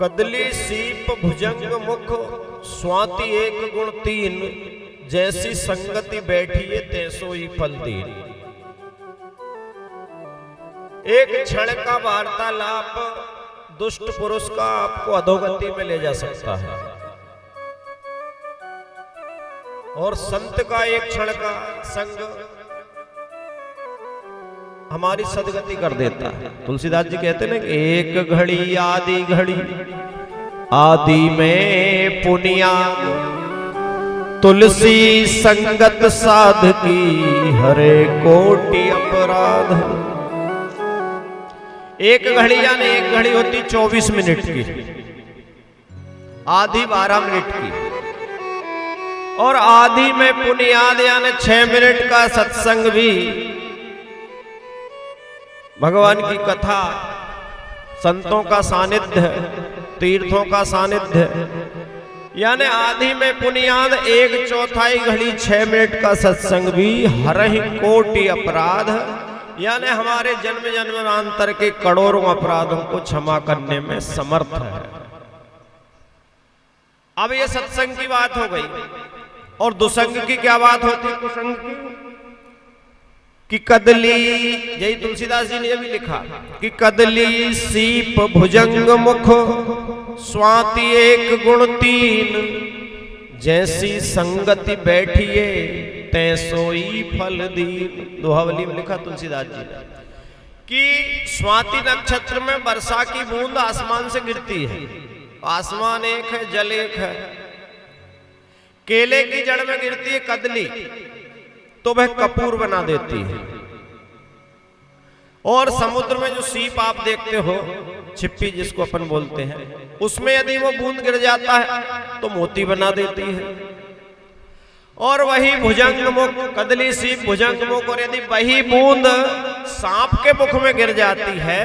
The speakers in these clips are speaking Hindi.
कदली सीप भुजंग मुख स्वाति एक गुण तीन, जैसी संगति बैठिए तैसो ही फल दीन। एक क्षण का वार्तालाप दुष्ट पुरुष का आपको अधोगति में ले जा सकता है, और संत का एक क्षण का संग हमारी सदगति कर देता है। तुलसीदास जी कहते हैं कि एक घड़ी आदि घड़ी आदि में पुनिया, तुलसी संगत साधकी हरे कोटि अपराध। एक घड़ी यानी एक घड़ी होती 24 मिनट की, आधी 12 मिनट की, और आधी में पुनियाद यानी 6 मिनट का सत्संग भी, भगवान की कथा, संतों का सानिध्य, तीर्थों का सानिध्य, यानी आधी में पुनियाद 1/4 घड़ी 6 मिनट का सत्संग भी हरहि कोटि अपराध, यानी हमारे जन्म जन्मांतर के करोड़ों अपराधों को क्षमा करने में समर्थ है। अब ये सत्संग की बात हो गई, और दुसंग की क्या बात होती है? कुसंग की कि कदली, यही तुलसीदास जी ने भी लिखा कि कदली सीप भुजंग मुख स्वाति एक गुण तीन, जैसी संगति बैठिए तैसोई फल दीन। दोहावली में लिखा तुलसीदास जी ने कि स्वाति नक्षत्र में वर्षा की बूंद आसमान से गिरती है। आसमान एक है, जल एक है। केले की जड़ में गिरती है कदली, तो वह कपूर बना देती है। और समुद्र में जो सीप आप देखते हो, छिप्पी जिसको अपन बोलते हैं, उसमें यदि वो बूंद गिर जाता है तो मोती बना देती है। और वही भुजंग मुख, कदली सीप भुजंग मुख, और यदि वही बूंद सांप के मुख में गिर जाती है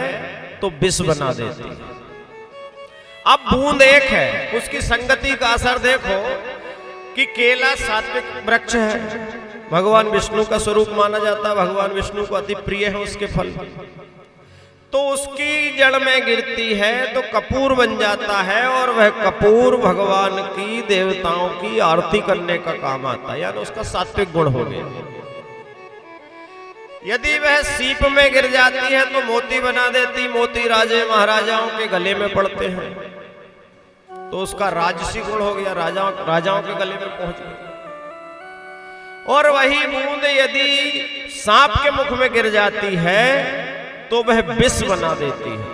तो विष बना देती है। अब बूंद एक है, उसकी संगति का असर देखो कि केला सात्विक वृक्ष है, भगवान विष्णु का स्वरूप माना जाता है, भगवान विष्णु को अति प्रिय है उसके फल, तो उसकी जड़ में गिरती है तो कपूर बन जाता है, और वह कपूर भगवान की, देवताओं की आरती करने का काम आता है, यानी उसका सात्विक गुण हो गया। यदि वह सीप में गिर जाती है तो मोती बना देती, मोती राजे महाराजाओं के गले में पड़ते हैं तो उसका राजसी गुण हो गया, राजाओं के गले में पहुंच गया। और वही बूंद यदि सांप के मुख में गिर जाती है तो वह विष बना देती है,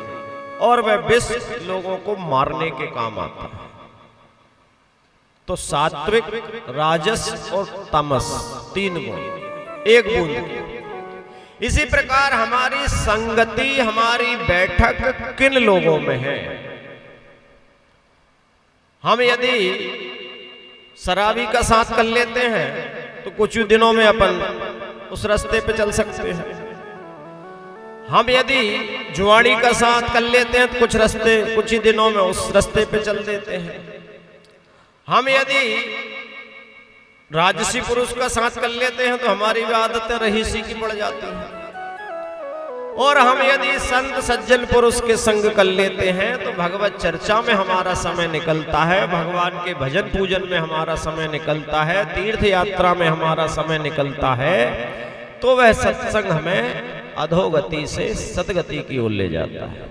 और वह विष लोगों को मारने के काम आता है। तो सात्विक, राजस और तमस, 3 गुण एक बूंद। इसी प्रकार हमारी संगति, हमारी बैठक किन लोगों में है? हम यदि शराबी का साथ कर लेते हैं तो कुछ ही दिनों में अपन उस रास्ते पे चल सकते हैं। हम यदि जुआड़ी का साथ कर लेते हैं तो कुछ ही दिनों में उस रास्ते पे चल देते हैं। हम यदि राजसी पुरुष का साथ कर लेते हैं तो हमारी भी आदतें रहीसी की पड़ जाती हैं। और हम यदि संत सज्जन पुरुष के संग कर लेते हैं तो भगवत चर्चा में हमारा समय निकलता है, भगवान के भजन पूजन में हमारा समय निकलता है, तीर्थ यात्रा में हमारा समय निकलता है, तो वह सत्संग हमें अधोगति से सदगति की ओर ले जाता है।